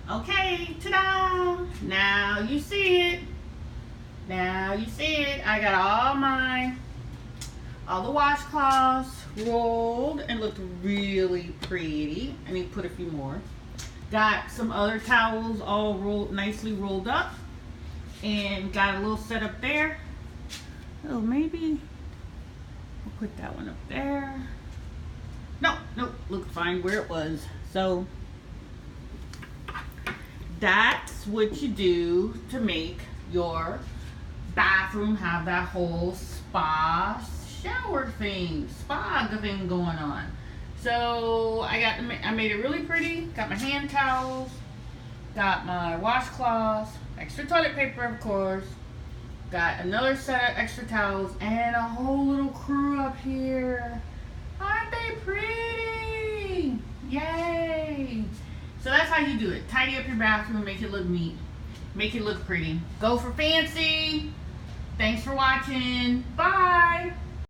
Okay, ta-da! Now you see it. Now you see it. I got all the washcloths rolled and looked really pretty. I need to put a few more. Got some other towels all nicely rolled up, and got a little set up there. Oh, maybe we'll put that one up there. Nope, looked fine where it was. So that's what you do to make your bathroom have that whole spa thing going on. So I made it really pretty. Got my hand towels, got my washcloths, extra toilet paper, of course. Got another set of extra towels and a whole little crew up here. Aren't they pretty? Yay! So that's how you do it. Tidy up your bathroom, make it look neat, make it look pretty. Go for fancy. Thanks for watching. Bye.